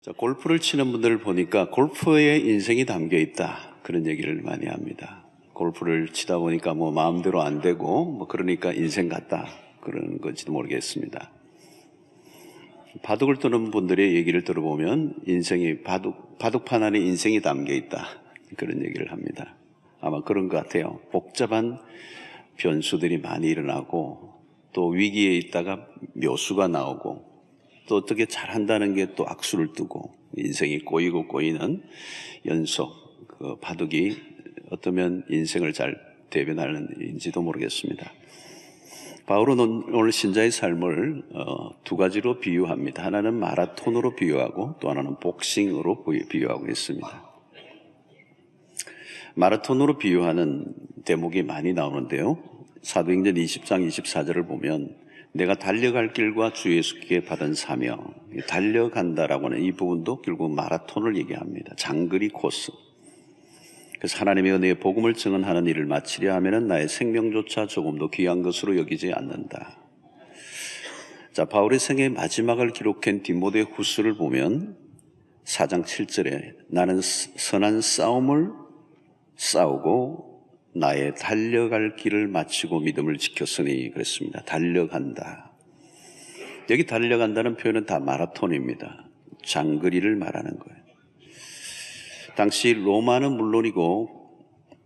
자, 골프를 치는 분들을 보니까 골프에 인생이 담겨 있다, 그런 얘기를 많이 합니다. 골프를 치다 보니까 마음대로 안 되고 그러니까 인생 같다, 그런 건지도 모르겠습니다. 바둑을 두는 분들의 얘기를 들어보면 인생이 바둑판 안에 인생이 담겨 있다, 그런 얘기를 합니다. 아마 그런 것 같아요. 복잡한 변수들이 많이 일어나고 또 위기에 있다가 묘수가 나오고 또 어떻게 잘한다는 게 또 악수를 뜨고 인생이 꼬이고 꼬이는 연속, 그 바둑이 어쩌면 인생을 잘 대변하는지도 모르겠습니다. 바울은 오늘 신자의 삶을 두 가지로 비유합니다. 하나는 마라톤으로 비유하고 또 하나는 복싱으로 비유하고 있습니다. 마라톤으로 비유하는 대목이 많이 나오는데요. 사도행전 20장 24절을 보면 내가 달려갈 길과 주 예수께 받은 사명, 달려간다라고 하는 이 부분도 결국 마라톤을 얘기합니다. 장거리 코스. 그래서 하나님의 은혜의 복음을 증언하는 일을 마치려 하면은 나의 생명조차 조금도 귀한 것으로 여기지 않는다. 자, 바울의 생애의 마지막을 기록한 디모데 후서를 보면 4장 7절에 나는 선한 싸움을 싸우고 나의 달려갈 길을 마치고 믿음을 지켰으니 그랬습니다. 달려간다. 여기 달려간다는 표현은 다 마라톤입니다. 장거리를 말하는 거예요. 당시 로마는 물론이고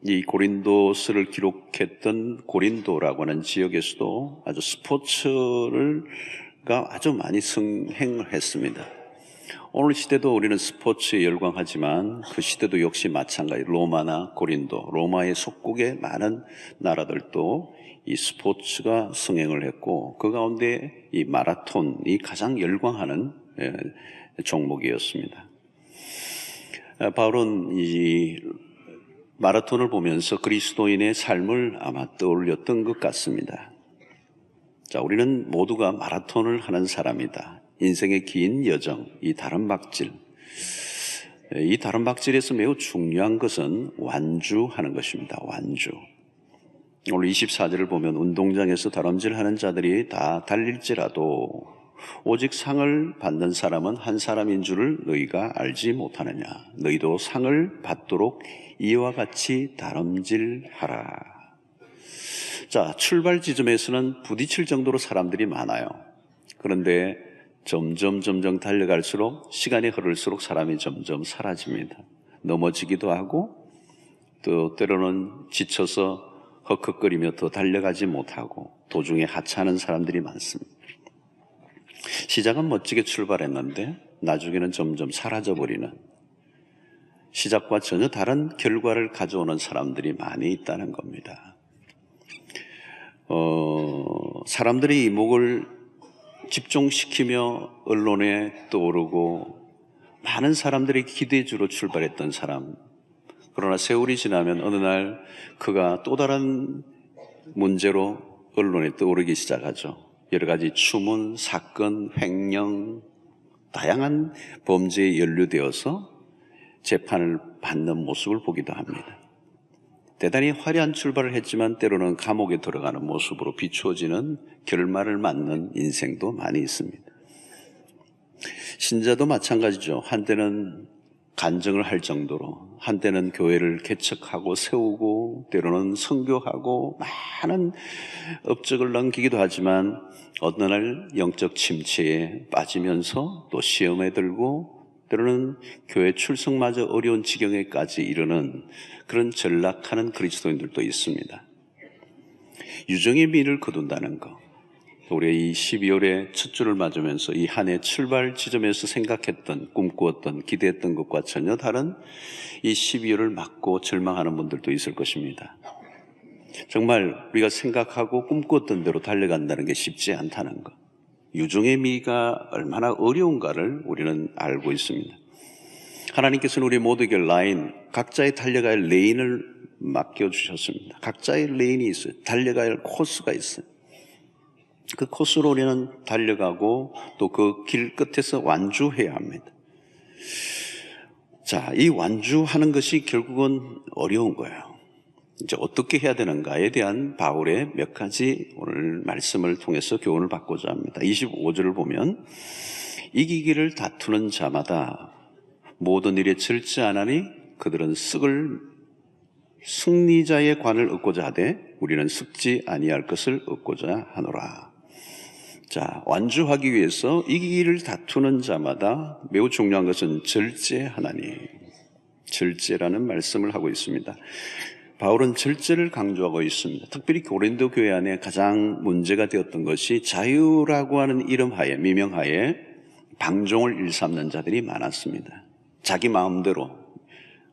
이 고린도서를 기록했던 고린도라고 하는 지역에서도 아주 스포츠가 아주 많이 성행을 했습니다. 오늘 시대도 우리는 스포츠에 열광하지만 그 시대도 역시 마찬가지. 로마나 고린도, 로마의 속국의 많은 나라들도 이 스포츠가 성행을 했고 그 가운데 이 마라톤이 가장 열광하는 종목이었습니다. 바울은 이 마라톤을 보면서 그리스도인의 삶을 아마 떠올렸던 것 같습니다. 자, 우리는 모두가 마라톤을 하는 사람이다. 인생의 긴 여정, 이 다름박질. 이 다름박질에서 매우 중요한 것은 완주하는 것입니다. 완주. 오늘 24절을 보면 운동장에서 다름질하는 자들이 다 달릴지라도 오직 상을 받는 사람은 한 사람인 줄을 너희가 알지 못하느냐. 너희도 상을 받도록 이와 같이 다름질하라. 자, 출발 지점에서는 부딪힐 정도로 사람들이 많아요. 그런데 점점 달려갈수록 시간이 흐를수록 사람이 점점 사라집니다. 넘어지기도 하고 또 때로는 지쳐서 헉헉거리며 더 달려가지 못하고 도중에 하차하는 사람들이 많습니다. 시작은 멋지게 출발했는데 나중에는 점점 사라져버리는, 시작과 전혀 다른 결과를 가져오는 사람들이 많이 있다는 겁니다. 사람들이 이목을 집중시키며 언론에 떠오르고 많은 사람들이 기대주로 출발했던 사람, 그러나 세월이 지나면 어느 날 그가 또 다른 문제로 언론에 떠오르기 시작하죠. 여러 가지 추문, 사건, 횡령, 다양한 범죄에 연루되어서 재판을 받는 모습을 보기도 합니다. 대단히 화려한 출발을 했지만 때로는 감옥에 들어가는 모습으로 비추어지는 결말을 맞는 인생도 많이 있습니다. 신자도 마찬가지죠. 한때는 간증을 할 정도로, 한때는 교회를 개척하고 세우고 때로는 선교하고 많은 업적을 넘기기도 하지만 어느 날 영적 침체에 빠지면서 또 시험에 들고 때로는 교회 출석마저 어려운 지경에까지 이르는 그런 전락하는 그리스도인들도 있습니다. 유정의 미를 거둔다는 것, 올해 이 12월의 첫 주를 맞으면서 이 한 해 출발 지점에서 생각했던, 꿈꾸었던, 기대했던 것과 전혀 다른 이 12월을 맞고 절망하는 분들도 있을 것입니다. 정말 우리가 생각하고 꿈꾸었던 대로 달려간다는 게 쉽지 않다는 것, 유종의 미가 얼마나 어려운가를 우리는 알고 있습니다. 하나님께서는 우리 모두에게 각자의 달려갈 레인을 맡겨주셨습니다. 각자의 레인이 있어요. 달려가야 할 코스가 있어요. 그 코스로 우리는 달려가고 또 그 길 끝에서 완주해야 합니다. 자, 이 완주하는 것이 결국은 어려운 거예요. 이제 어떻게 해야 되는가에 대한 바울의 몇 가지 오늘 말씀을 통해서 교훈을 받고자 합니다. 25절을 보면 이기기를 다투는 자마다 모든 일에 절제하나니 그들은 승리자의 관을 얻고자 하되 우리는 썩지 아니할 것을 얻고자 하노라. 자, 완주하기 위해서 이기기를 다투는 자마다 매우 중요한 것은 절제하나니, 절제라는 말씀을 하고 있습니다. 바울은 절제를 강조하고 있습니다. 특별히 고린도 교회 안에 가장 문제가 되었던 것이 자유라고 하는 이름하에, 미명하에 방종을 일삼는 자들이 많았습니다. 자기 마음대로.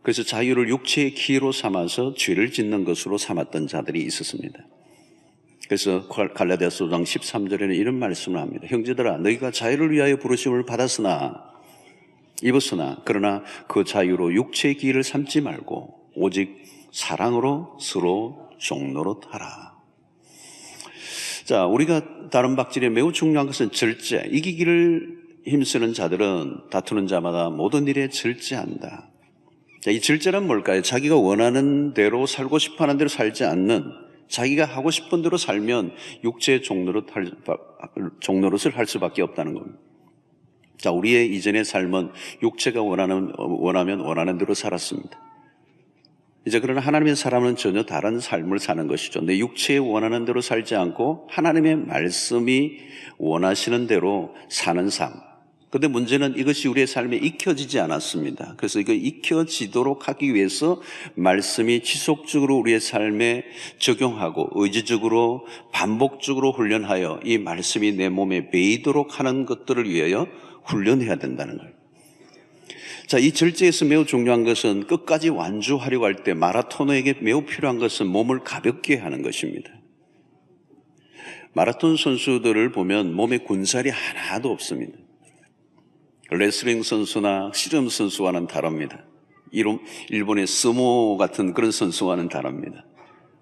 그래서 자유를 육체의 기회로 삼아서 죄를 짓는 것으로 삼았던 자들이 있었습니다. 그래서 갈라디아서 5장 13절에는 이런 말씀을 합니다. 형제들아, 너희가 자유를 위하여 부르심을 입었으나 그러나 그 자유로 육체의 기회를 삼지 말고 오직 사랑으로 서로 종노릇하라. 자, 우리가 다른 박질에 매우 중요한 것은 절제. 이기기를 힘쓰는 자들은 다투는 자마다 모든 일에 절제한다. 자, 이 절제란 뭘까요? 자기가 원하는 대로 살고 싶어하는 대로 살지 않는, 자기가 하고 싶은 대로 살면 육체의 종노릇을 할 수밖에 없다는 겁니다. 자, 우리의 이전의 삶은 육체가 원하면 원하는 대로 살았습니다. 이제 그러나 하나님의 사람은 전혀 다른 삶을 사는 것이죠. 내 육체에 원하는 대로 살지 않고 하나님의 말씀이 원하시는 대로 사는 삶. 그런데 문제는 이것이 우리의 삶에 익혀지지 않았습니다. 그래서 이거 익혀지도록 하기 위해서 말씀이 지속적으로 우리의 삶에 적용하고 의지적으로 반복적으로 훈련하여 이 말씀이 내 몸에 배이도록 하는 것들을 위하여 훈련해야 된다는 거예요. 자, 이 절제에서 매우 중요한 것은 끝까지 완주하려고 할 때 마라토너에게 매우 필요한 것은 몸을 가볍게 하는 것입니다. 마라톤 선수들을 보면 몸에 군살이 하나도 없습니다. 레슬링 선수나 씨름 선수와는 다릅니다. 일본의 스모 같은 그런 선수와는 다릅니다.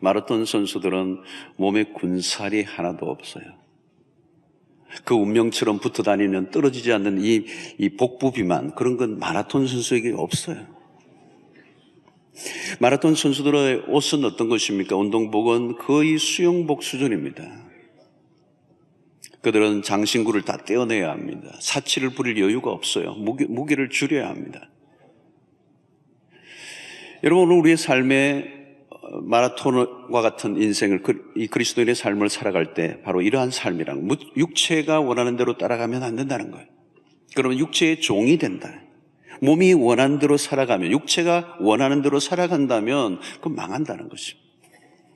마라톤 선수들은 몸에 군살이 하나도 없어요. 그 운명처럼 붙어 다니면 떨어지지 않는 이 복부 비만, 그런 건 마라톤 선수에게 없어요. 마라톤 선수들의 옷은 어떤 것입니까? 운동복은 거의 수영복 수준입니다. 그들은 장신구를 다 떼어내야 합니다. 사치를 부릴 여유가 없어요. 무게를 줄여야 합니다. 여러분, 우리의 삶에 마라톤과 같은 인생을, 이 그리스도인의 삶을 살아갈 때 바로 이러한 삶이란, 육체가 원하는 대로 따라가면 안 된다는 거예요. 그러면 육체의 종이 된다. 몸이 원하는 대로 살아가면, 육체가 원하는 대로 살아간다면 그건 망한다는 것입니다.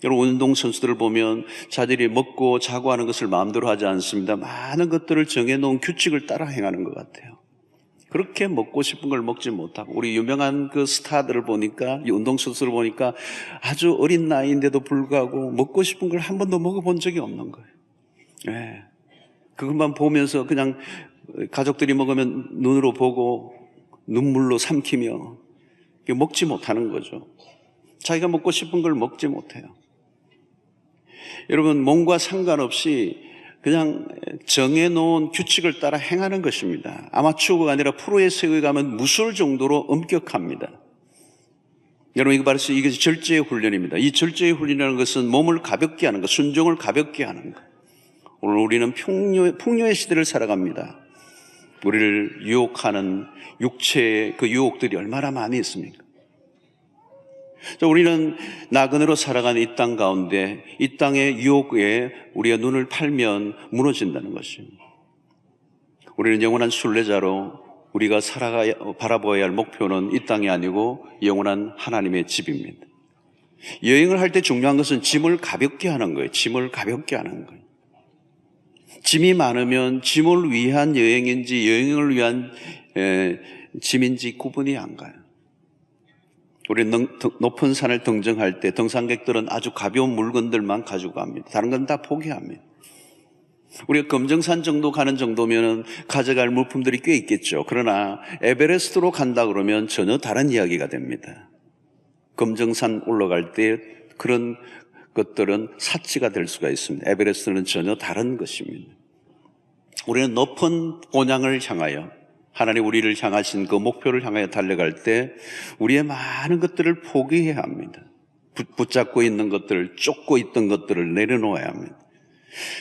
여러분, 운동선수들을 보면 자들이 먹고 자고 하는 것을 마음대로 하지 않습니다. 많은 것들을 정해놓은 규칙을 따라 행하는 것 같아요. 그렇게 먹고 싶은 걸 먹지 못하고, 우리 유명한 그 스타들을 보니까, 이 운동선수를 보니까 아주 어린 나이인데도 불구하고 먹고 싶은 걸 한 번도 먹어본 적이 없는 거예요. 네. 그것만 보면서 그냥 가족들이 먹으면 눈으로 보고 눈물로 삼키며 먹지 못하는 거죠. 자기가 먹고 싶은 걸 먹지 못해요. 여러분, 몸과 상관없이 그냥 정해놓은 규칙을 따라 행하는 것입니다. 아마추어가 아니라 프로의 세계에 가면 무서울 정도로 엄격합니다. 여러분, 이것이 절제의 훈련입니다. 이 절제의 훈련이라는 것은 몸을 가볍게 하는 것, 순종을 가볍게 하는 것. 오늘 우리는 풍요의 시대를 살아갑니다. 우리를 유혹하는 육체의 그 유혹들이 얼마나 많이 있습니까? 우리는 나그네로 살아가는 이 땅 가운데 이 땅의 유혹에 우리가 눈을 팔면 무너진다는 것입니다. 우리는 영원한 순례자로 우리가 바라보아야 할 목표는 이 땅이 아니고 영원한 하나님의 집입니다. 여행을 할 때 중요한 것은 짐을 가볍게 하는 거예요. 짐을 가볍게 하는 거예요. 짐이 많으면 짐을 위한 여행인지 여행을 위한 짐인지 구분이 안 가요. 우리는 높은 산을 등정할 때 등산객들은 아주 가벼운 물건들만 가지고 갑니다. 다른 건 다 포기합니다. 우리가 금정산 정도 가는 정도면 가져갈 물품들이 꽤 있겠죠. 그러나 에베레스트로 간다 그러면 전혀 다른 이야기가 됩니다. 금정산 올라갈 때 그런 것들은 사치가 될 수가 있습니다. 에베레스트는 전혀 다른 것입니다. 우리는 높은 본향을 향하여, 하나님 우리를 향하신 그 목표를 향하여 달려갈 때 우리의 많은 것들을 포기해야 합니다. 붙잡고 있는 것들을, 쫓고 있던 것들을 내려놓아야 합니다.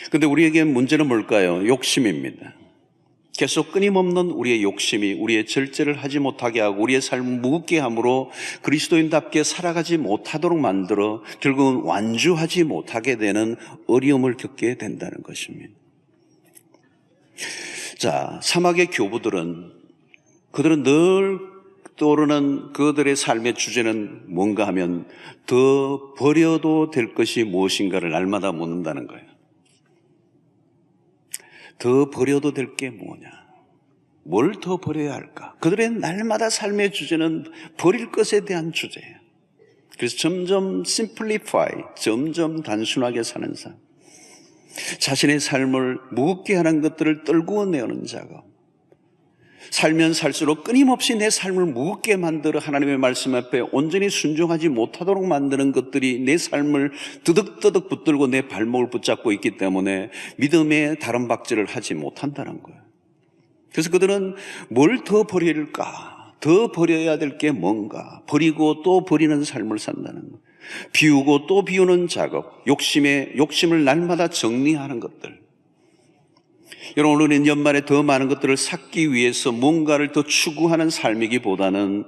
그런데 우리에게 문제는 뭘까요? 욕심입니다. 계속 끊임없는 우리의 욕심이 우리의 절제를 하지 못하게 하고 우리의 삶을 무겁게 함으로 그리스도인답게 살아가지 못하도록 만들어 결국은 완주하지 못하게 되는 어려움을 겪게 된다는 것입니다. 자, 사막의 교부들은 그들은 늘 떠오르는 그들의 삶의 주제는 뭔가 하면 더 버려도 될 것이 무엇인가를 날마다 묻는다는 거예요. 더 버려도 될 게 뭐냐? 뭘 더 버려야 할까? 그들의 날마다 삶의 주제는 버릴 것에 대한 주제예요. 그래서 점점 simplify, 점점 단순하게 사는 삶. 자신의 삶을 무겁게 하는 것들을 떨구어 내오는 작업. 살면 살수록 끊임없이 내 삶을 무겁게 만들어 하나님의 말씀 앞에 온전히 순종하지 못하도록 만드는 것들이 내 삶을 드득드득 붙들고 내 발목을 붙잡고 있기 때문에 믿음의 다른 박질을 하지 못한다는 거예요. 그래서 그들은 뭘 더 버릴까? 더 버려야 될 게 뭔가? 버리고 또 버리는 삶을 산다는 거예요. 비우고 또 비우는 작업, 욕심을 날마다 정리하는 것들. 여러분, 우리는 연말에 더 많은 것들을 쌓기 위해서 뭔가를 더 추구하는 삶이기보다는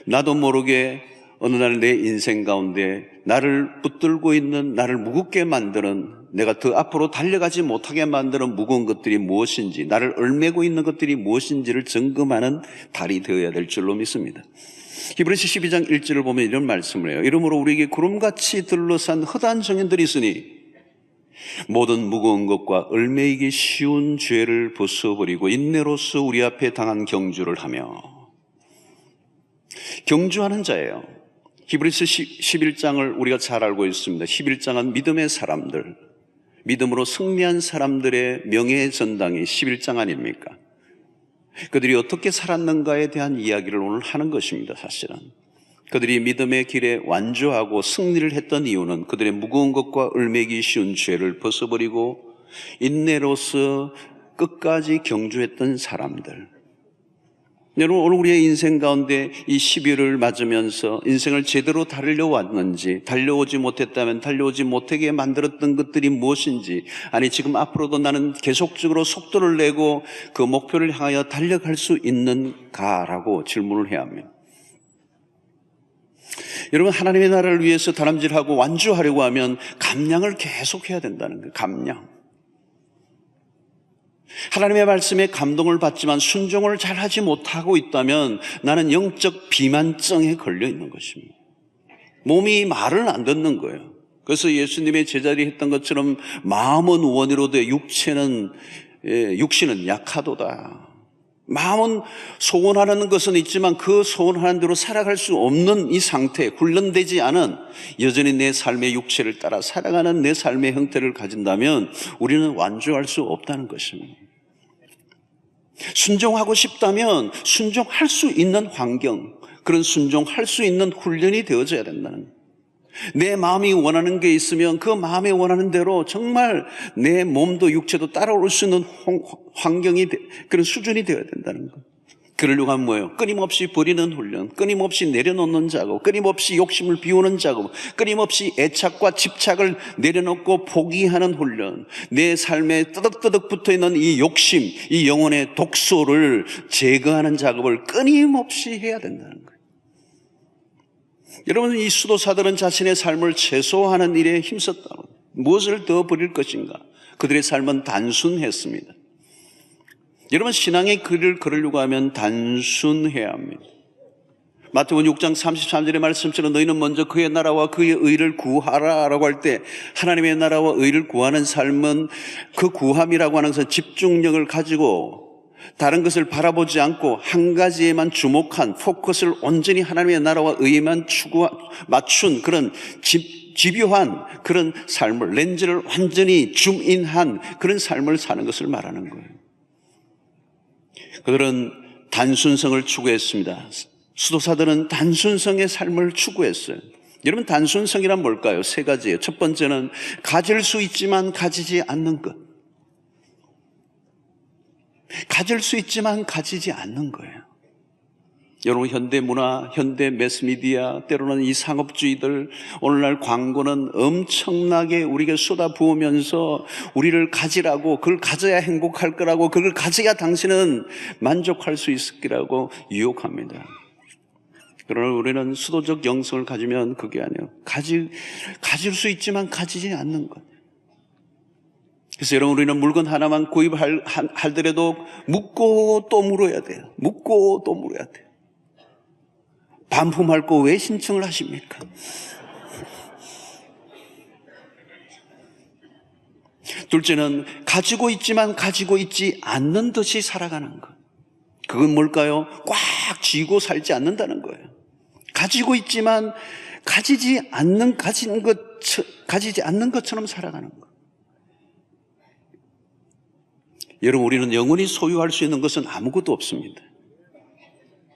나도 모르게 어느 날 내 인생 가운데 나를 붙들고 있는, 나를 무겁게 만드는, 내가 더 앞으로 달려가지 못하게 만드는 무거운 것들이 무엇인지, 나를 얽매고 있는 것들이 무엇인지를 점검하는 달이 되어야 될 줄로 믿습니다. 히브리서 12장 1절을 보면 이런 말씀을 해요. 이러므로 우리에게 구름같이 둘러싼 허다한 정인들이 있으니 모든 무거운 것과 얽매이기 쉬운 죄를 벗어버리고 인내로서 우리 앞에 당한 경주를 하며. 경주하는 자예요. 히브리서 11장을 우리가 잘 알고 있습니다. 11장은 믿음의 사람들, 믿음으로 승리한 사람들의 명예의 전당이 11장 아닙니까? 그들이 어떻게 살았는가에 대한 이야기를 오늘 하는 것입니다. 사실은 그들이 믿음의 길에 완주하고 승리를 했던 이유는 그들의 무거운 것과 얽매기 쉬운 죄를 벗어버리고 인내로서 끝까지 경주했던 사람들. 여러분, 오늘 우리의 인생 가운데 이 12월을 맞으면서 인생을 제대로 달려왔는지, 달려오지 못했다면 달려오지 못하게 만들었던 것들이 무엇인지, 아니 지금 앞으로도 나는 계속적으로 속도를 내고 그 목표를 향하여 달려갈 수 있는가라고 질문을 해야 합니다. 여러분, 하나님의 나라를 위해서 다람질하고 완주하려고 하면 감량을 계속해야 된다는 거예요. 감량. 하나님의 말씀에 감동을 받지만 순종을 잘하지 못하고 있다면 나는 영적 비만증에 걸려 있는 것입니다. 몸이 말을 안 듣는 거예요. 그래서 예수님의 제자들이 했던 것처럼 마음은 원이로되 육신은 약하도다. 마음은 소원하는 것은 있지만 그 소원하는 대로 살아갈 수 없는 이 상태, 훈련되지 않은 여전히 내 삶의 육체를 따라 살아가는 내 삶의 형태를 가진다면 우리는 완주할 수 없다는 것입니다. 순종하고 싶다면 순종할 수 있는 환경, 그런 순종할 수 있는 훈련이 되어져야 된다는 거예요. 내 마음이 원하는 게 있으면 그 마음에 원하는 대로 정말 내 몸도 육체도 따라올 수 있는 환경이, 그런 수준이 되어야 된다는 거예요. 그러려고 하면 뭐예요? 끊임없이 버리는 훈련, 끊임없이 내려놓는 작업, 끊임없이 욕심을 비우는 작업, 끊임없이 애착과 집착을 내려놓고 포기하는 훈련, 내 삶에 뜨덕뜨덕 붙어있는 이 욕심, 이 영혼의 독소를 제거하는 작업을 끊임없이 해야 된다는 거예요. 여러분, 이 수도사들은 자신의 삶을 최소화하는 일에 힘썼다고. 무엇을 더 버릴 것인가? 그들의 삶은 단순했습니다. 여러분, 신앙의 길을 걸으려고 하면 단순해야 합니다. 마태복음 6장 33절의 말씀처럼 너희는 먼저 그의 나라와 그의 의를 구하라라고 할 때 하나님의 나라와 의를 구하는 삶은 그 구함이라고 하는 것은 집중력을 가지고 다른 것을 바라보지 않고 한 가지에만 주목한, 포커스를 온전히 하나님의 나라와 의에만 맞춘 그런 집요한 그런 삶을, 렌즈를 완전히 줌인한 그런 삶을 사는 것을 말하는 거예요. 그들은 단순성을 추구했습니다. 수도사들은 단순성의 삶을 추구했어요. 여러분, 단순성이란 뭘까요? 세 가지예요. 첫 번째는 가질 수 있지만 가지지 않는 것. 가질 수 있지만 가지지 않는 거예요. 여러분, 현대 문화, 현대 매스미디어, 때로는 이 상업주의들, 오늘날 광고는 엄청나게 우리에게 쏟아부으면서 우리를 가지라고, 그걸 가져야 행복할 거라고, 그걸 가져야 당신은 만족할 수 있을 거라고 유혹합니다. 그러나 우리는 수도적 영성을 가지면 그게 아니에요. 가질 수 있지만 가지지 않는 것. 그래서 여러분, 우리는 물건 하나만 구입하더라도 묻고 또 물어야 돼요. 묻고 또 물어야 돼요. 반품할 거 왜 신청을 하십니까? 둘째는 가지고 있지만 가지고 있지 않는 듯이 살아가는 것. 그건 뭘까요? 꽉 쥐고 살지 않는다는 거예요. 가지고 있지만 가지지 않는 것처럼 살아가는 것. 여러분, 우리는 영원히 소유할 수 있는 것은 아무것도 없습니다.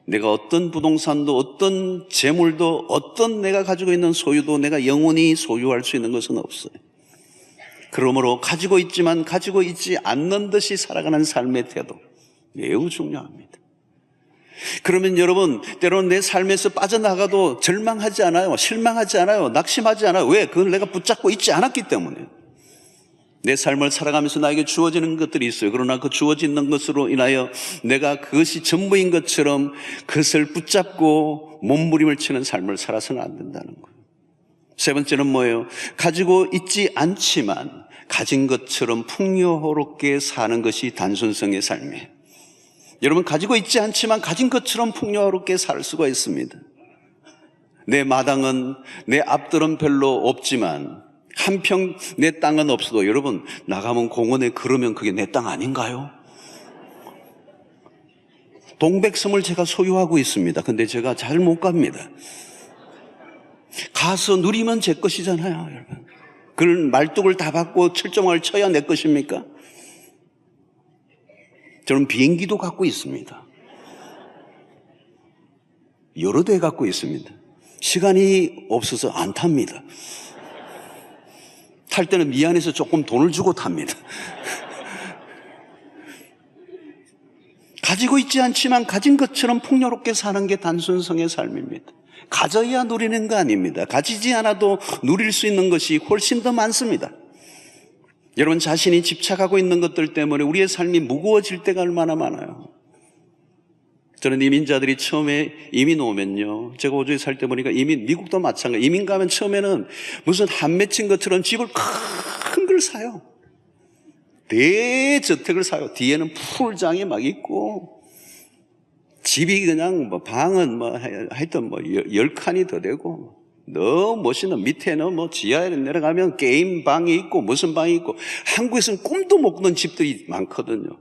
내가 어떤 부동산도, 어떤 재물도, 어떤 내가 가지고 있는 소유도 내가 영원히 소유할 수 있는 것은 없어요. 그러므로 가지고 있지만 가지고 있지 않는 듯이 살아가는 삶의 태도, 매우 중요합니다. 그러면 여러분, 때로는 내 삶에서 빠져나가도 절망하지 않아요. 실망하지 않아요. 낙심하지 않아요. 왜? 그걸 내가 붙잡고 있지 않았기 때문에. 내 삶을 살아가면서 나에게 주어지는 것들이 있어요. 그러나 그 주어지는 것으로 인하여 내가 그것이 전부인 것처럼 그것을 붙잡고 몸부림을 치는 삶을 살아서는 안 된다는 거예요. 세 번째는 뭐예요? 가지고 있지 않지만 가진 것처럼 풍요롭게 사는 것이 단순성의 삶이에요. 여러분, 가지고 있지 않지만 가진 것처럼 풍요롭게 살 수가 있습니다. 내 마당은, 내 앞들은 별로 없지만 한평 내 땅은 없어도 여러분, 나가면 공원에 걸으면 그게 내 땅 아닌가요? 동백섬을 제가 소유하고 있습니다. 근데 제가 잘 못 갑니다. 가서 누리면 제 것이잖아요, 여러분. 그걸 말뚝을 다 받고 철종을 쳐야 내 것입니까? 저는 비행기도 갖고 있습니다. 여러 대 갖고 있습니다. 시간이 없어서 안 탑니다. 탈 때는 미안해서 조금 돈을 주고 탑니다. 가지고 있지 않지만 가진 것처럼 풍요롭게 사는 게 단순성의 삶입니다. 가져야 누리는 거 아닙니다. 가지지 않아도 누릴 수 있는 것이 훨씬 더 많습니다. 여러분, 자신이 집착하고 있는 것들 때문에 우리의 삶이 무거워질 때가 얼마나 많아요. 저는 이민자들이 처음에 이민 오면요, 제가 호주에 살 때 보니까 미국도 마찬가지예요. 이민 가면 처음에는 무슨 한 맺힌 것처럼 집을 큰 걸 사요. 대저택을 사요. 뒤에는 풀장이 막 있고, 집이 그냥 방은 하여튼 10칸이 더 되고, 너무 멋있는, 밑에는 지하에 내려가면 게임 방이 있고 무슨 방이 있고, 한국에서는 꿈도 못 꾸는 집들이 많거든요.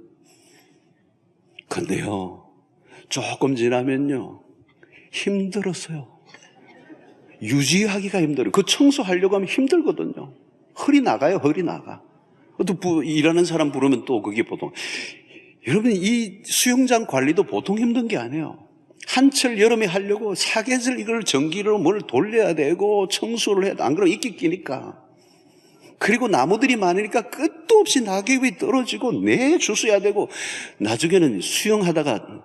근데요, 조금 지나면요, 힘들었어요. 유지하기가 힘들어요. 그 청소하려고 하면 힘들거든요. 허리 나가요, 허리 나가. 또 일하는 사람 부르면 또 그게 보통. 여러분, 이 수영장 관리도 보통 힘든 게 아니에요. 한철 여름에 하려고 사계절 이걸 전기로 뭘 돌려야 되고 청소를 해야 돼. 안 그러면 이끼 끼니까. 그리고 나무들이 많으니까 끝도 없이 낙엽이 떨어지고 내 주워야 되고, 나중에는 수영하다가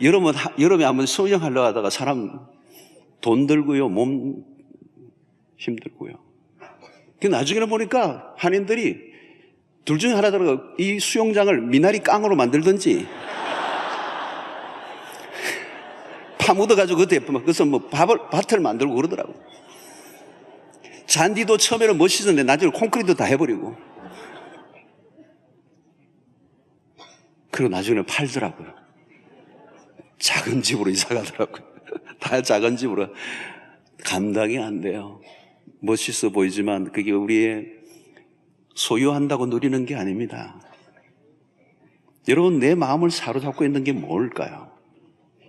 여름에 한번 수영하려고 하다가 사람 돈 들고요, 몸 힘들고요. 나중에는 보니까 한인들이 둘 중에 하나더라도 이 수영장을 미나리 깡으로 만들든지 파 묻어가지고 그것서 밭을 만들고 그러더라고. 잔디도 처음에는 멋있었는데 나중에 콘크리트 다 해버리고, 그리고 나중에는 팔더라고요. 작은 집으로 이사 가더라고요. 다 작은 집으로. 감당이 안 돼요. 멋있어 보이지만 그게 우리의 소유한다고 누리는 게 아닙니다. 여러분, 내 마음을 사로잡고 있는 게 뭘까요?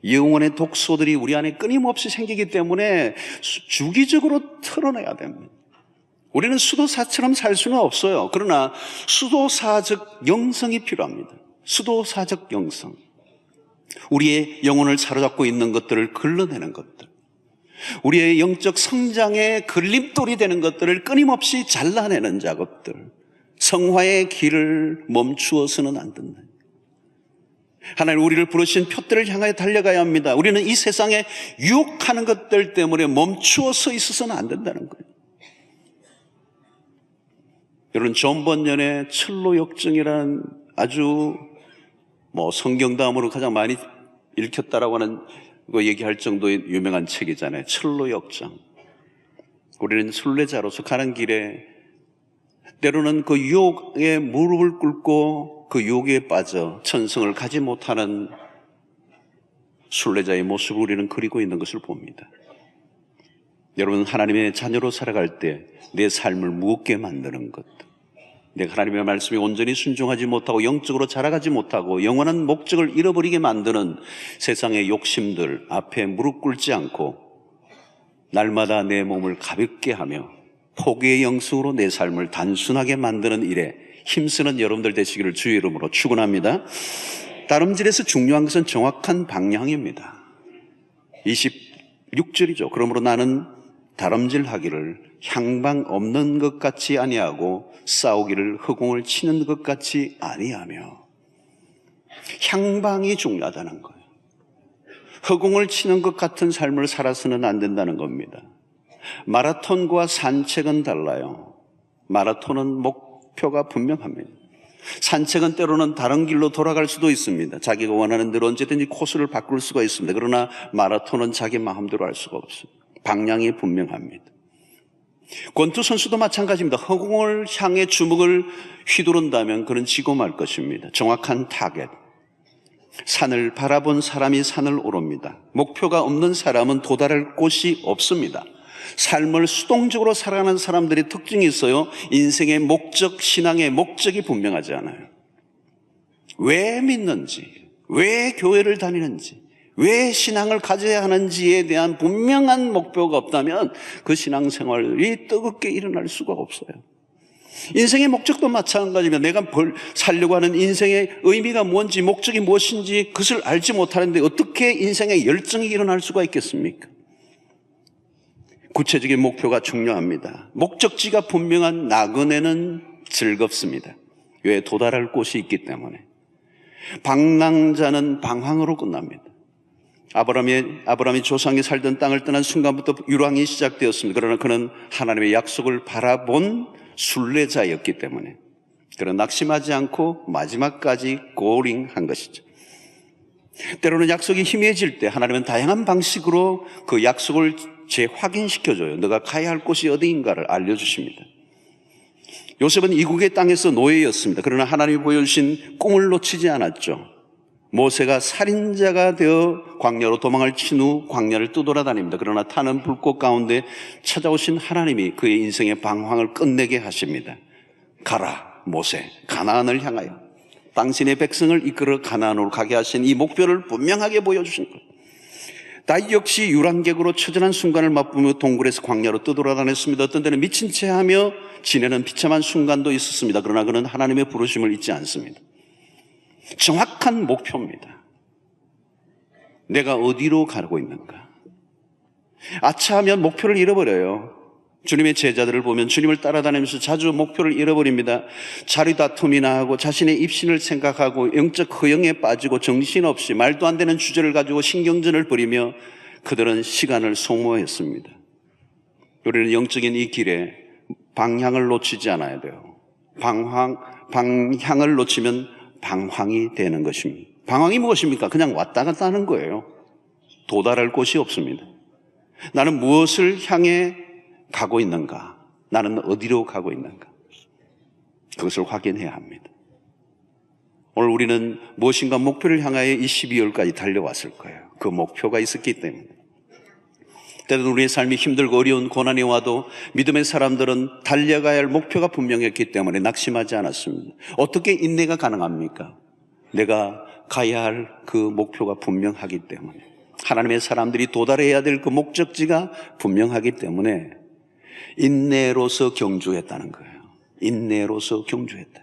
영혼의 독소들이 우리 안에 끊임없이 생기기 때문에 주기적으로 털어내야 됩니다. 우리는 수도사처럼 살 수는 없어요. 그러나 수도사적 영성이 필요합니다. 수도사적 영성. 우리의 영혼을 사로잡고 있는 것들을 걸러내는 것들, 우리의 영적 성장의 걸림돌이 되는 것들을 끊임없이 잘라내는 작업들, 성화의 길을 멈추어서는 안 된다. 하나님 우리를 부르신 표대를 향하여 달려가야 합니다. 우리는 이 세상에 유혹하는 것들 때문에 멈추어 서 있어서는 안 된다는 거예요. 여러분, 존 번연의 철로 역정이라는 아주 성경 다음으로 가장 많이 읽혔다라고 하는 거 얘기할 정도의 유명한 책이잖아요. 철로 역정. 우리는 순례자로서 가는 길에 때로는 그 유혹에 무릎을 꿇고 그 유혹에 빠져 천성을 가지 못하는 순례자의 모습을 우리는 그리고 있는 것을 봅니다. 여러분, 하나님의 자녀로 살아갈 때 내 삶을 무겁게 만드는 것, 내가 하나님의 말씀에 온전히 순종하지 못하고 영적으로 자라가지 못하고 영원한 목적을 잃어버리게 만드는 세상의 욕심들 앞에 무릎 꿇지 않고 날마다 내 몸을 가볍게 하며 포기의 영성으로 내 삶을 단순하게 만드는 일에 힘쓰는 여러분들 되시기를 주의 이름으로 축원합니다. 다름질에서 중요한 것은 정확한 방향입니다. 26절이죠. 그러므로 나는 다름질하기를 향방 없는 것 같이 아니하고 싸우기를 허공을 치는 것 같이 아니하며. 향방이 중요하다는 거예요. 허공을 치는 것 같은 삶을 살아서는 안 된다는 겁니다. 마라톤과 산책은 달라요. 마라톤은 목표가 분명합니다. 산책은 때로는 다른 길로 돌아갈 수도 있습니다. 자기가 원하는 대로 언제든지 코스를 바꿀 수가 있습니다. 그러나 마라톤은 자기 마음대로 할 수가 없습니다. 방향이 분명합니다. 권투 선수도 마찬가지입니다. 허공을 향해 주먹을 휘두른다면 그는 지고 말 것입니다. 정확한 타겟. 산을 바라본 사람이 산을 오릅니다. 목표가 없는 사람은 도달할 곳이 없습니다. 삶을 수동적으로 살아가는 사람들의 특징이 있어요. 인생의 목적, 신앙의 목적이 분명하지 않아요. 왜 믿는지, 왜 교회를 다니는지, 왜 신앙을 가져야 하는지에 대한 분명한 목표가 없다면 그 신앙생활이 뜨겁게 일어날 수가 없어요. 인생의 목적도 마찬가지입니다. 내가 살려고 하는 인생의 의미가 뭔지, 목적이 무엇인지 그것을 알지 못하는데 어떻게 인생의 열정이 일어날 수가 있겠습니까? 구체적인 목표가 중요합니다. 목적지가 분명한 나그네는 즐겁습니다. 왜? 도달할 곳이 있기 때문에. 방랑자는 방황으로 끝납니다. 아브라함이 조상이 살던 땅을 떠난 순간부터 유랑이 시작되었습니다. 그러나 그는 하나님의 약속을 바라본 순례자였기 때문에 그는 낙심하지 않고 마지막까지 고링한 것이죠. 때로는 약속이 희미해질 때 하나님은 다양한 방식으로 그 약속을 재확인시켜줘요. 너가 가야 할 곳이 어디인가를 알려주십니다. 요셉은 이국의 땅에서 노예였습니다. 그러나 하나님이 보여주신 꿈을 놓치지 않았죠. 모세가 살인자가 되어 광야로 도망을 친 후 광야를 떠돌아다닙니다. 그러나 타는 불꽃 가운데 찾아오신 하나님이 그의 인생의 방황을 끝내게 하십니다. 가라 모세, 가나안을 향하여 당신의 백성을 이끌어 가나안으로 가게 하신 이 목표를 분명하게 보여주신 것. 다윗 역시 유랑객으로 처절한 순간을 맛보며 동굴에서 광야로 떠돌아다녔습니다. 어떤 때는 미친 채 하며 지내는 비참한 순간도 있었습니다. 그러나 그는 하나님의 부르심을 잊지 않습니다. 정확한 목표입니다. 내가 어디로 가고 있는가? 아차하면 목표를 잃어버려요. 주님의 제자들을 보면 주님을 따라다니면서 자주 목표를 잃어버립니다. 자리 다툼이나 하고 자신의 입신을 생각하고 영적 허영에 빠지고 정신없이 말도 안 되는 주제를 가지고 신경전을 벌이며 그들은 시간을 소모했습니다. 우리는 영적인 이 길에 방향을 놓치지 않아야 돼요. 방향을 놓치면 방황이 되는 것입니다. 방황이 무엇입니까? 그냥 왔다 갔다 하는 거예요. 도달할 곳이 없습니다. 나는 무엇을 향해 가고 있는가? 나는 어디로 가고 있는가? 그것을 확인해야 합니다. 오늘 우리는 무엇인가 목표를 향하여 이 12월까지 달려왔을 거예요. 그 목표가 있었기 때문에. 때로는 우리의 삶이 힘들고 어려운 고난이 와도 믿음의 사람들은 달려가야 할 목표가 분명했기 때문에 낙심하지 않았습니다. 어떻게 인내가 가능합니까? 내가 가야 할 그 목표가 분명하기 때문에. 하나님의 사람들이 도달해야 될 그 목적지가 분명하기 때문에 인내로서 경주했다는 거예요. 인내로서 경주했다.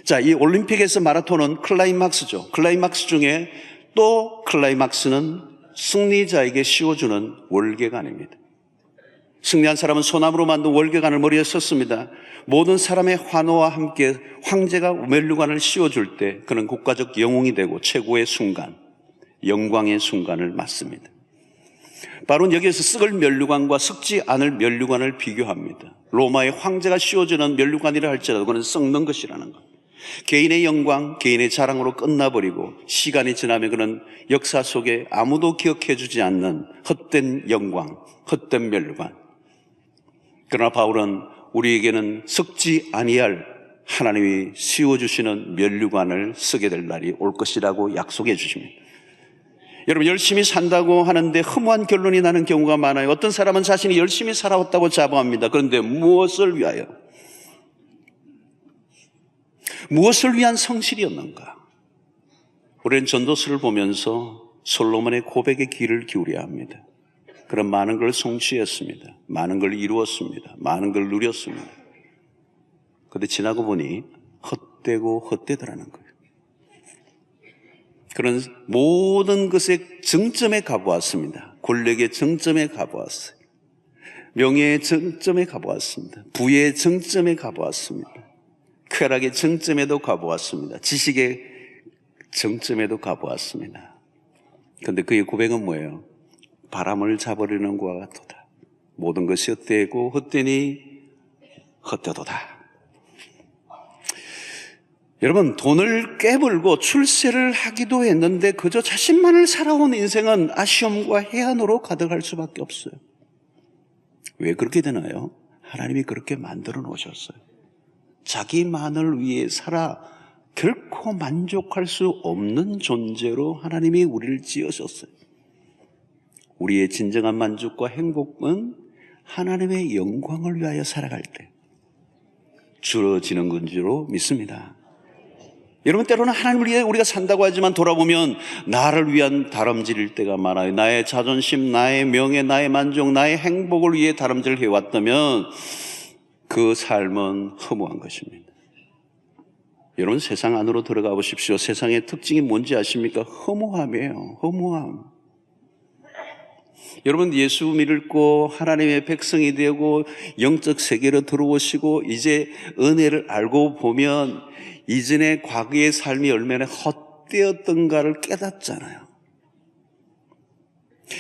자, 이 올림픽에서 마라톤은 클라이막스죠. 클라이막스 중에 또 클라이막스는 승리자에게 씌워주는 월계관입니다. 승리한 사람은 소나무로 만든 월계관을 머리에 썼습니다. 모든 사람의 환호와 함께 황제가 면류관을 씌워줄 때 그는 국가적 영웅이 되고 최고의 순간, 영광의 순간을 맞습니다. 바로 여기에서 썩을 면류관과 썩지 않을 면류관을 비교합니다. 로마의 황제가 씌워주는 면류관이라 할지라도 그는 썩는 것이라는 것. 개인의 영광, 개인의 자랑으로 끝나버리고 시간이 지나면 그는 역사 속에 아무도 기억해주지 않는 헛된 영광, 헛된 면류관. 그러나 바울은 우리에게는 썩지 아니할 하나님이 씌워주시는 면류관을 쓰게 될 날이 올 것이라고 약속해 주십니다. 여러분, 열심히 산다고 하는데 허무한 결론이 나는 경우가 많아요. 어떤 사람은 자신이 열심히 살아왔다고 자부합니다. 그런데 무엇을 위하여? 무엇을 위한 성실이었는가? 우리는 전도서를 보면서 솔로몬의 고백에 귀를 기울여야 합니다. 그런 많은 걸 성취했습니다. 많은 걸 이루었습니다. 많은 걸 누렸습니다. 그런데 지나고 보니 헛되고 헛되더라는 거예요. 그런 모든 것의 정점에 가보았습니다. 권력의 정점에 가보았어요. 명예의 정점에 가보았습니다. 부의 정점에 가보았습니다. 쾌락의 정점에도 가보았습니다. 지식의 정점에도 가보았습니다. 그런데 그의 고백은 뭐예요? 바람을 잡으려는 것과 같도다. 모든 것이 헛되고 헛되니 헛되도다. 여러분, 돈을 깨불고 출세를 하기도 했는데 그저 자신만을 살아온 인생은 아쉬움과 해안으로 가득할 수밖에 없어요. 왜 그렇게 되나요? 하나님이 그렇게 만들어 놓으셨어요. 자기만을 위해 살아 결코 만족할 수 없는 존재로 하나님이 우리를 지으셨어요. 우리의 진정한 만족과 행복은 하나님의 영광을 위하여 살아갈 때 주어지는 건지로 믿습니다. 여러분, 때로는 하나님을 위해 우리가 산다고 하지만 돌아보면 나를 위한 다름질일 때가 많아요. 나의 자존심, 나의 명예, 나의 만족, 나의 행복을 위해 다름질을 해왔다면 그 삶은 허무한 것입니다. 여러분, 세상 안으로 들어가 보십시오. 세상의 특징이 뭔지 아십니까? 허무함이에요. 허무함. 여러분, 예수 믿고 하나님의 백성이 되고 영적 세계로 들어오시고 이제 은혜를 알고 보면 이전의 과거의 삶이 얼마나 헛되었던가를 깨닫잖아요.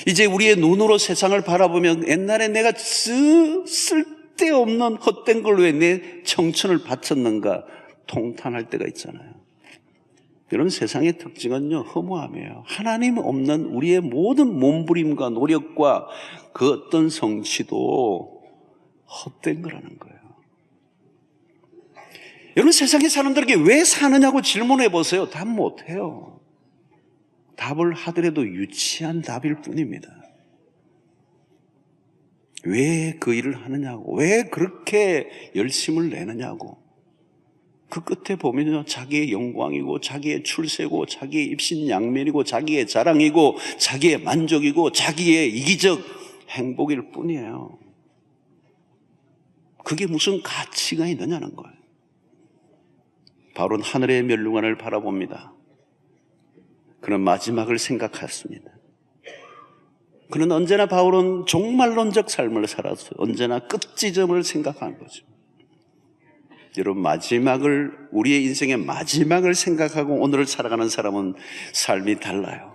이제 우리의 눈으로 세상을 바라보면 옛날에 내가 쓸데없는 헛된 걸로 왜 내 청춘을 바쳤는가 통탄할 때가 있잖아요. 여러분, 세상의 특징은요, 허무함이에요. 하나님 없는 우리의 모든 몸부림과 노력과 그 어떤 성취도 헛된 거라는 거예요. 여러분, 세상의 사람들에게 왜 사느냐고 질문해 보세요. 답 못해요. 답을 하더라도 유치한 답일 뿐입니다. 왜 그 일을 하느냐고, 왜 그렇게 열심을 내느냐고. 그 끝에 보면요, 자기의 영광이고 자기의 출세고 자기의 입신양면이고 자기의 자랑이고 자기의 만족이고 자기의 이기적 행복일 뿐이에요. 그게 무슨 가치가 있느냐는 거예요. 바울은 하늘의 면류관을 바라봅니다. 그는 마지막을 생각했습니다. 그는 언제나 바울은 종말론적 삶을 살았어요. 언제나 끝지점을 생각하는 거죠. 여러분, 우리의 인생의 마지막을 생각하고 오늘을 살아가는 사람은 삶이 달라요.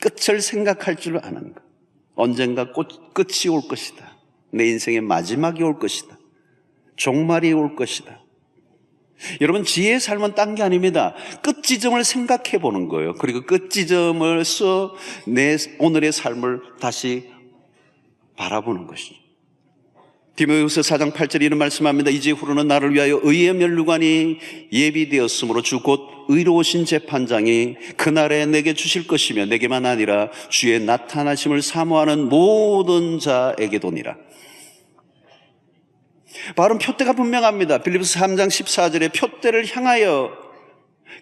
끝을 생각할 줄 아는 것. 언젠가 끝이 올 것이다. 내 인생의 마지막이 올 것이다. 종말이 올 것이다. 여러분, 지혜의 삶은 딴 게 아닙니다. 끝지점을 생각해 보는 거예요. 그리고 끝지점에서 내 오늘의 삶을 다시 바라보는 것이죠. 디모데후서 4장 8절에 이런 말씀합니다. 이제 후로는 나를 위하여 의의 면류관이 예비되었으므로 주 곧 의로우신 재판장이 그날에 내게 주실 것이며 내게만 아니라 주의 나타나심을 사모하는 모든 자에게도니라. 바울은 표대가 분명합니다. 빌립보서 3장 14절에 표대를 향하여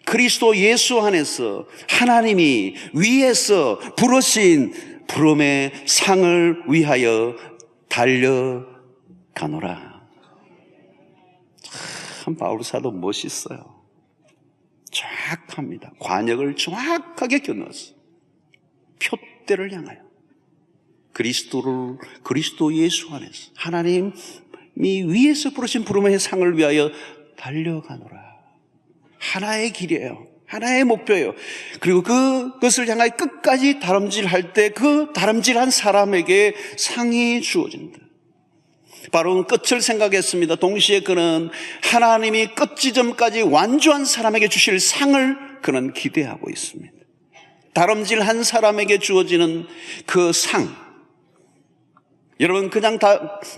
그리스도 예수 안에서 하나님이 위에서 부르신 부름의 상을 위하여 달려가노라. 참 바울 사도 멋있어요. 정확합니다. 관역을 정확하게 겨누었어요. 표대를 향하여. 그리스도 예수 안에서 하나님이 위에서 부르신 부름의 상을 위하여 달려가노라. 하나의 길이에요. 하나의 목표예요. 그리고 그것을 향하여 끝까지 다름질할 때 그 다름질한 사람에게 상이 주어진다. 바로 끝을 생각했습니다. 동시에 그는 하나님이 끝 지점까지 완주한 사람에게 주실 상을 그는 기대하고 있습니다. 다름질한 사람에게 주어지는 그 상. 여러분,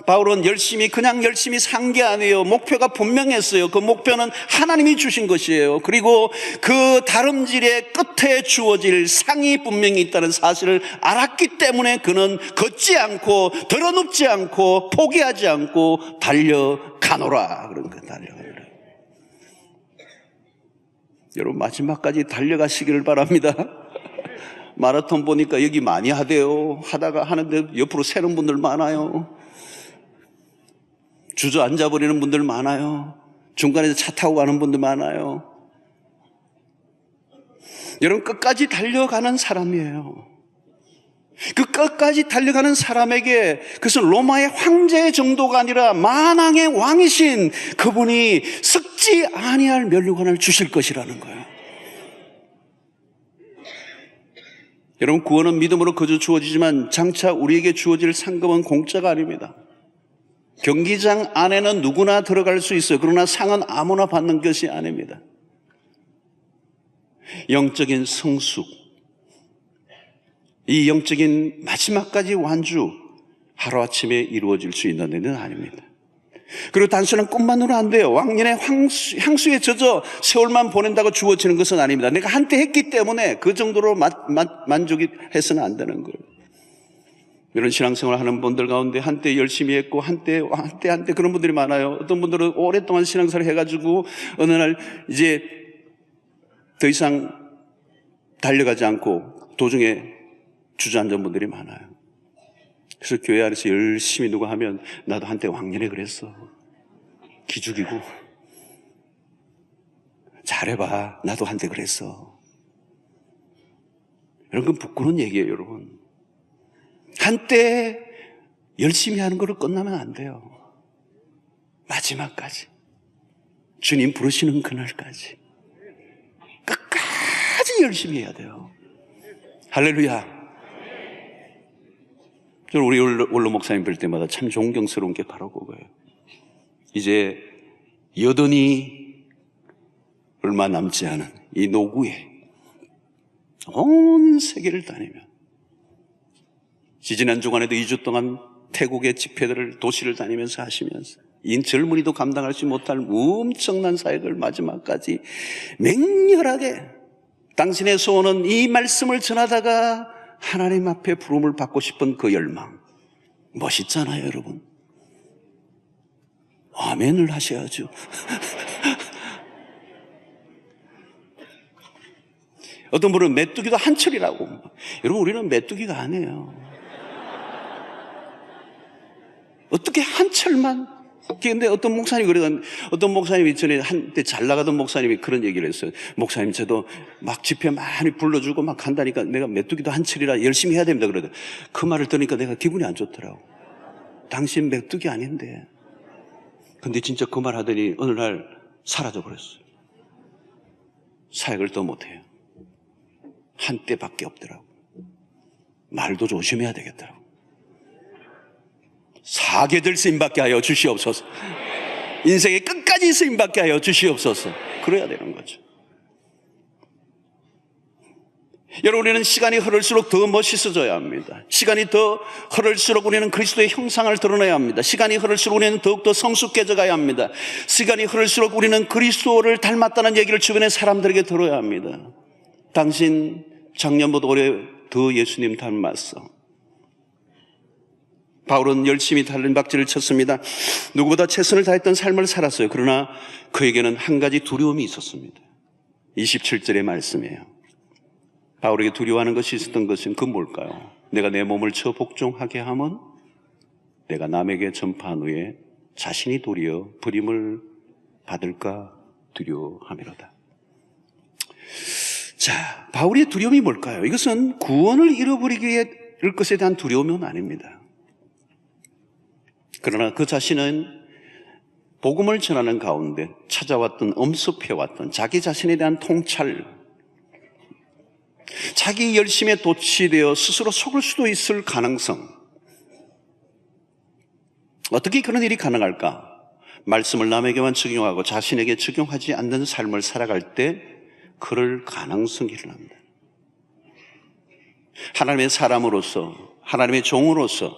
바울은 그냥 열심히 산 게 아니에요. 목표가 분명했어요. 그 목표는 하나님이 주신 것이에요. 그리고 그 다름질의 끝에 주어질 상이 분명히 있다는 사실을 알았기 때문에 그는 걷지 않고, 덜어눕지 않고, 포기하지 않고 달려가노라. 그런 거, 달려가노라. 여러분, 마지막까지 달려가시기를 바랍니다. 마라톤 보니까 여기 많이 하대요. 하는데 옆으로 새는 분들 많아요. 주저앉아 버리는 분들 많아요. 중간에서 차 타고 가는 분들 많아요. 여러분, 끝까지 달려가는 사람이에요. 그 끝까지 달려가는 사람에게 그것은 로마의 황제 정도가 아니라 만왕의 왕이신 그분이 썩지 아니할 면류관을 주실 것이라는 거예요. 여러분, 구원은 믿음으로 거저 주어지지만 장차 우리에게 주어질 상급은 공짜가 아닙니다. 경기장 안에는 누구나 들어갈 수 있어요. 그러나 상은 아무나 받는 것이 아닙니다. 영적인 성숙, 이 영적인 마지막까지 완주, 하루아침에 이루어질 수 있는 일은 아닙니다. 그리고 단순한 꿈만으로 안 돼요. 왕년의 향수에 젖어 세월만 보낸다고 주어지는 것은 아닙니다. 내가 한때 했기 때문에 그 정도로 만족이 해서는 안 되는 거예요. 이런 신앙생활 하는 분들 가운데 한때 열심히 했고 한때 그런 분들이 많아요. 어떤 분들은 오랫동안 신앙생활을 해가지고 어느 날 이제 더 이상 달려가지 않고 도중에 주저앉은 분들이 많아요. 그래서 교회 안에서 열심히 누가 하면 나도 한때 왕년에 그랬어. 기죽이고 잘해봐. 나도 한때 그랬어. 이런 건 부끄러운 얘기예요, 여러분. 한때 열심히 하는 거로 끝나면 안 돼요. 마지막까지. 주님 부르시는 그날까지. 끝까지 열심히 해야 돼요. 할렐루야. 저는 우리 원로 목사님 뵐 때마다 참 존경스러운 게 바로 그거예요. 이제 여든이 얼마 남지 않은 이 노구에 온 세계를 다니며 지지난 주간에도 2주 동안 태국의 집회들을 도시를 다니면서 하시면서 이 젊은이도 감당하지 못할 엄청난 사역을 마지막까지 맹렬하게 당신의 소원은 이 말씀을 전하다가 하나님 앞에 부름을 받고 싶은 그 열망. 멋있잖아요, 여러분. 아멘을 하셔야죠. 어떤 분은 메뚜기도 한철이라고. 여러분, 우리는 메뚜기가 아니에요. 어떻게 한철만? 근데 어떤 목사님이 그러던, 어떤 목사님이 전에 한때 잘 나가던 목사님이 그런 얘기를 했어요. 목사님, 저도 막 집회 많이 불러주고 막 한다니까 내가 메뚜기도 한철이라 열심히 해야 됩니다. 그러더라고요. 그 말을 들으니까 내가 기분이 안 좋더라고. 당신 메뚜기 아닌데. 근데 진짜 그 말 하더니 어느 날 사라져버렸어요. 사역을 더 못해요. 한때밖에 없더라고. 말도 조심해야 되겠더라고. 사계절 쓰임받게 하여 주시옵소서. 인생의 끝까지 쓰임받게 하여 주시옵소서. 그래야 되는 거죠. 여러분, 우리는 시간이 흐를수록 더 멋있어져야 합니다. 시간이 더 흐를수록 우리는 그리스도의 형상을 드러내야 합니다. 시간이 흐를수록 우리는 더욱더 성숙해져 가야 합니다. 시간이 흐를수록 우리는 그리스도를 닮았다는 얘기를 주변의 사람들에게 들어야 합니다. 당신 작년보다 올해 더 예수님 닮았어. 바울은 열심히 달림박질을 쳤습니다. 누구보다 최선을 다했던 삶을 살았어요. 그러나 그에게는 한 가지 두려움이 있었습니다. 27절의 말씀이에요. 바울에게 두려워하는 것이 있었던 것은 그 뭘까요? 내가 내 몸을 쳐 복종하게 하면 내가 남에게 전파한 후에 자신이 도리어 버림을 받을까 두려워함이로다. 자, 바울의 두려움이 뭘까요? 이것은 구원을 잃어버리기에 것에 대한 두려움은 아닙니다. 그러나 그 자신은 복음을 전하는 가운데 찾아왔던, 엄습해왔던 자기 자신에 대한 통찰, 자기 열심에 도취되어 스스로 속을 수도 있을 가능성, 어떻게 그런 일이 가능할까? 말씀을 남에게만 적용하고 자신에게 적용하지 않는 삶을 살아갈 때 그럴 가능성이 일어납니다. 하나님의 사람으로서, 하나님의 종으로서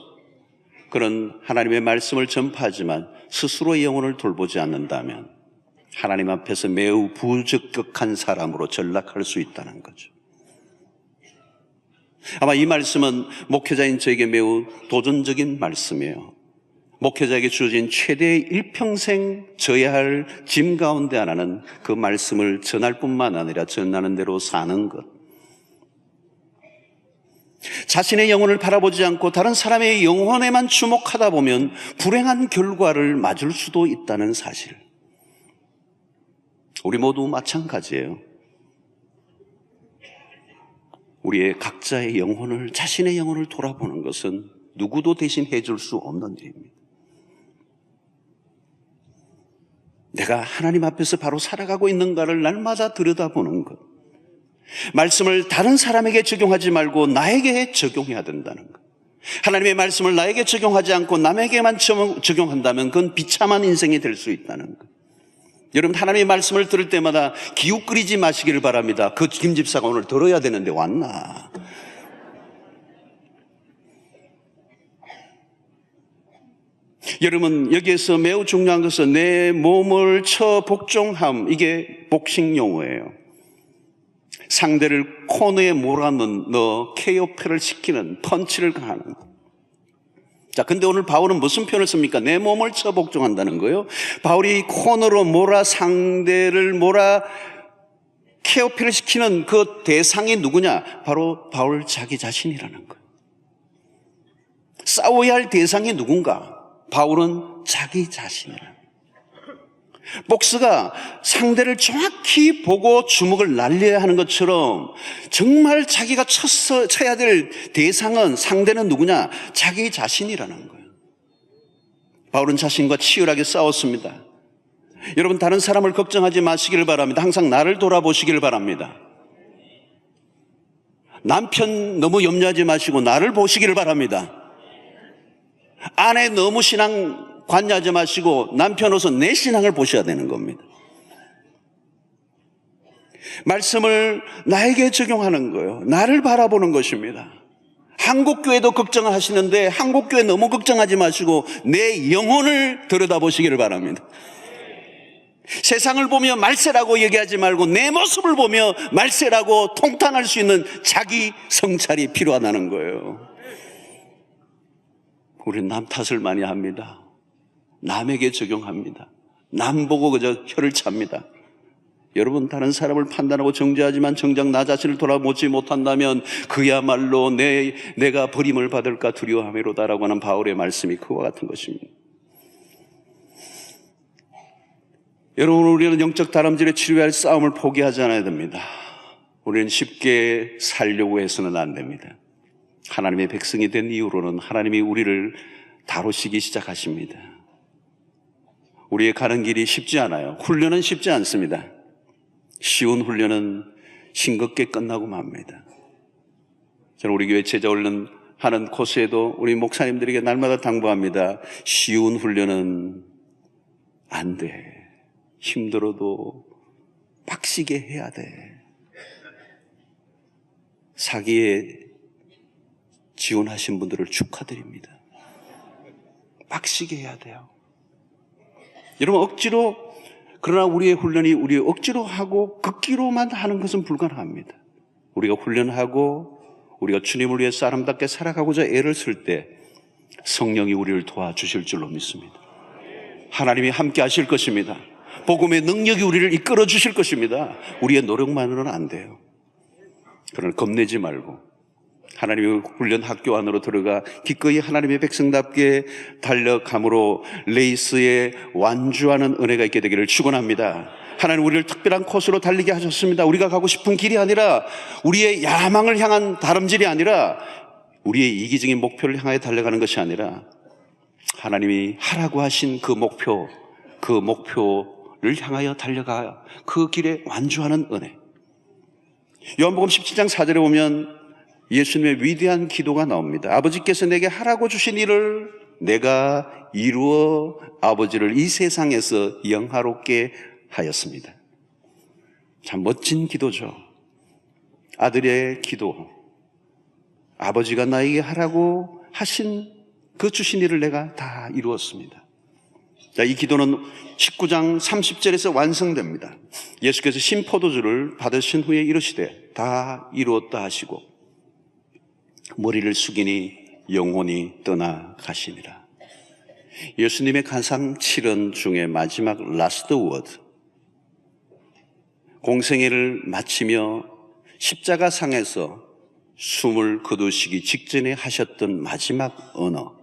그런 하나님의 말씀을 전파하지만 스스로의 영혼을 돌보지 않는다면 하나님 앞에서 매우 부적격한 사람으로 전락할 수 있다는 거죠. 아마 이 말씀은 목회자인 저에게 매우 도전적인 말씀이에요. 목회자에게 주어진 최대의 일평생 져야 할 짐 가운데 하나는 그 말씀을 전할 뿐만 아니라 전하는 대로 사는 것. 자신의 영혼을 바라보지 않고 다른 사람의 영혼에만 주목하다 보면 불행한 결과를 맞을 수도 있다는 사실. 우리 모두 마찬가지예요. 우리의 각자의 영혼을, 자신의 영혼을 돌아보는 것은 누구도 대신 해줄 수 없는 일입니다. 내가 하나님 앞에서 바로 살아가고 있는가를 날마다 들여다보는 것. 말씀을 다른 사람에게 적용하지 말고 나에게 적용해야 된다는 것. 하나님의 말씀을 나에게 적용하지 않고 남에게만 적용한다면 그건 비참한 인생이 될 수 있다는 것. 여러분, 하나님의 말씀을 들을 때마다 기웃거리지 마시기를 바랍니다. 그 김 집사가 오늘 들어야 되는데 왔나? 여러분, 여기에서 매우 중요한 것은 내 몸을 쳐 복종함, 이게 복싱 용어예요. 상대를 코너에 몰아넣어 KO패를 시키는, 펀치를 가하는. 자, 근데 오늘 바울은 무슨 표현을 씁니까? 내 몸을 쳐 복종한다는 거예요. 바울이 코너로 상대를 KO패를 시키는 그 대상이 누구냐? 바로 바울 자기 자신이라는 거예요. 싸워야 할 대상이 누군가? 바울은 자기 자신이라는 거예요. 복스가 상대를 정확히 보고 주먹을 날려야 하는 것처럼 정말 자기가 쳐야 될 대상은, 상대는 누구냐? 자기 자신이라는 거예요. 바울은 자신과 치열하게 싸웠습니다. 여러분, 다른 사람을 걱정하지 마시기를 바랍니다. 항상 나를 돌아보시기를 바랍니다. 남편 너무 염려하지 마시고 나를 보시기를 바랍니다. 아내 너무 신앙 관여하지 마시고 남편으로서 내 신앙을 보셔야 되는 겁니다. 말씀을 나에게 적용하는 거예요. 나를 바라보는 것입니다. 한국교회도 걱정을 하시는데 한국교회 너무 걱정하지 마시고 내 영혼을 들여다보시기를 바랍니다. 세상을 보며 말세라고 얘기하지 말고 내 모습을 보며 말세라고 통탄할 수 있는 자기 성찰이 필요하다는 거예요. 우리는 남 탓을 많이 합니다. 남에게 적용합니다. 남 보고 그저 혀를 찹니다. 여러분, 다른 사람을 판단하고 정죄하지만 정작 나 자신을 돌아보지 못한다면 그야말로 내가 버림을 받을까 두려워하미로다라고 하는 바울의 말씀이 그와 같은 것입니다. 여러분, 우리는 영적 다람쥐를 치료할 싸움을 포기하지 않아야 됩니다. 우리는 쉽게 살려고 해서는 안 됩니다. 하나님의 백성이 된 이후로는 하나님이 우리를 다루시기 시작하십니다. 우리의 가는 길이 쉽지 않아요. 훈련은 쉽지 않습니다. 쉬운 훈련은 싱겁게 끝나고 맙니다. 저는 우리 교회 제자훈련 하는 코스에도 우리 목사님들에게 날마다 당부합니다. 쉬운 훈련은 안 돼. 힘들어도 빡시게 해야 돼. 사기에 지원하신 분들을 축하드립니다. 빡시게 해야 돼요. 여러분, 억지로, 그러나 우리의 훈련이 우리 억지로 하고 극기로만 하는 것은 불가능합니다. 우리가 훈련하고 우리가 주님을 위해서 아름답게 살아가고자 애를 쓸 때 성령이 우리를 도와주실 줄로 믿습니다. 하나님이 함께 하실 것입니다. 복음의 능력이 우리를 이끌어 주실 것입니다. 우리의 노력만으로는 안 돼요. 그러나 겁내지 말고 하나님의 훈련 학교 안으로 들어가 기꺼이 하나님의 백성답게 달려감으로 레이스에 완주하는 은혜가 있게 되기를 축원합니다. 하나님 우리를 특별한 코스로 달리게 하셨습니다. 우리가 가고 싶은 길이 아니라 우리의 야망을 향한 다름질이 아니라 우리의 이기적인 목표를 향하여 달려가는 것이 아니라 하나님이 하라고 하신 그 목표를 향하여 달려가 그 길에 완주하는 은혜. 요한복음 17장 4절에 보면 예수님의 위대한 기도가 나옵니다. 아버지께서 내게 하라고 주신 일을 내가 이루어 아버지를 이 세상에서 영화롭게 하였습니다. 참 멋진 기도죠. 아들의 기도. 아버지가 나에게 하라고 하신 그 주신 일을 내가 다 이루었습니다. 자, 이 기도는 19장 30절에서 완성됩니다. 예수께서 신포도주를 받으신 후에 이르시되 다 이루었다 하시고 머리를 숙이니 영혼이 떠나가시니라. 예수님의 가장 7언 중에 마지막 라스트 워드, 공생애를 마치며 십자가상에서 숨을 거두시기 직전에 하셨던 마지막 언어,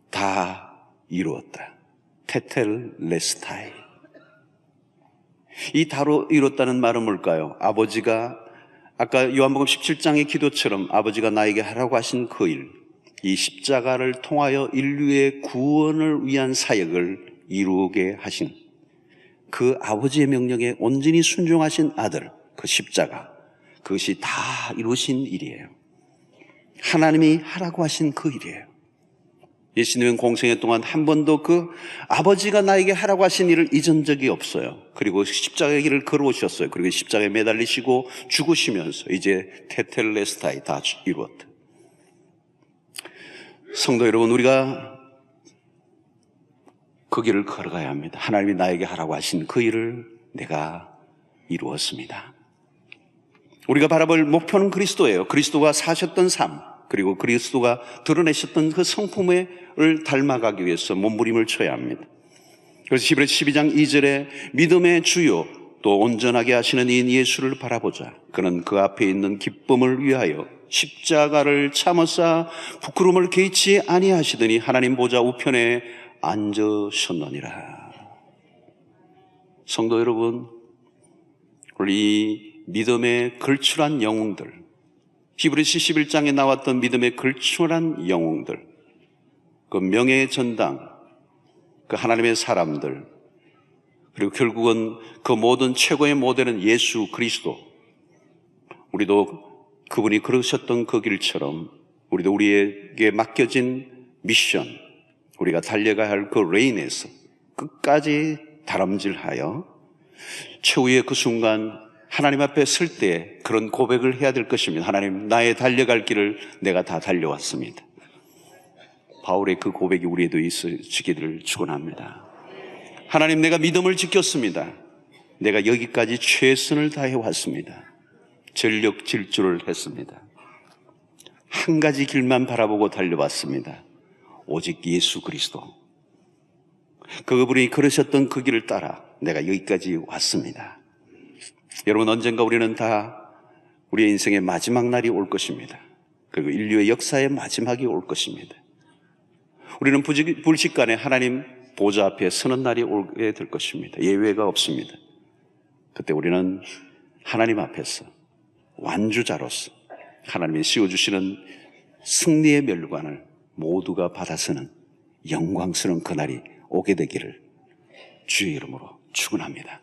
다 이루었다. 테텔레스타이. 이 다로 이뤘다는 말은 뭘까요? 아버지가 아까 요한복음 17장의 기도처럼 아버지가 나에게 하라고 하신 그 일, 이 십자가를 통하여 인류의 구원을 위한 사역을 이루게 하신 그 아버지의 명령에 온전히 순종하신 아들, 그 십자가, 그것이 다 이루신 일이에요. 하나님이 하라고 하신 그 일이에요. 예수님은 공생애 동안 한 번도 그 아버지가 나에게 하라고 하신 일을 잊은 적이 없어요. 그리고 십자가의 길을 걸어오셨어요. 그리고 십자가에 매달리시고 죽으시면서 이제 테텔레스타이 다 이루었다. 성도 여러분, 우리가 그 길을 걸어가야 합니다. 하나님이 나에게 하라고 하신 그 일을 내가 이루었습니다. 우리가 바라볼 목표는 그리스도예요. 그리스도가 사셨던 삶, 그리고 그리스도가 드러내셨던 그 성품을 닮아가기 위해서 몸부림을 쳐야 합니다. 그래서 히브리서 12장 2절에 믿음의 주요 또 온전하게 하시는 이인 예수를 바라보자. 그는 그 앞에 있는 기쁨을 위하여 십자가를 참으사 부끄러움을 개의치 아니하시더니 하나님 보좌 우편에 앉으셨느니라. 성도 여러분, 우리 믿음의 걸출한 영웅들, 히브리서 11장에 나왔던 믿음의 걸출한 영웅들, 그 명예의 전당, 그 하나님의 사람들, 그리고 결국은 그 모든 최고의 모델은 예수 그리스도. 우리도 그분이 걸으셨던 그 길처럼 우리도 우리에게 맡겨진 미션, 우리가 달려가야 할 그 레인에서 끝까지 다람질하여 최후의 그 순간 하나님 앞에 설 때 그런 고백을 해야 될 것입니다. 하나님, 나의 달려갈 길을 내가 다 달려왔습니다. 바울의 그 고백이 우리에도 있으시기를 축원합니다. 하나님, 내가 믿음을 지켰습니다. 내가 여기까지 최선을 다해 왔습니다. 전력 질주를 했습니다. 한 가지 길만 바라보고 달려왔습니다. 오직 예수 그리스도. 그분이 걸으셨던 그 길을 따라 내가 여기까지 왔습니다. 여러분, 언젠가 우리는 다 우리의 인생의 마지막 날이 올 것입니다. 그리고 인류의 역사의 마지막이 올 것입니다. 우리는 불식간에 하나님 보좌 앞에 서는 날이 오게 될 것입니다. 예외가 없습니다. 그때 우리는 하나님 앞에서 완주자로서 하나님이 씌워주시는 승리의 멸관을 모두가 받아서는 영광스러운 그날이 오게 되기를 주의 이름으로 축원합니다.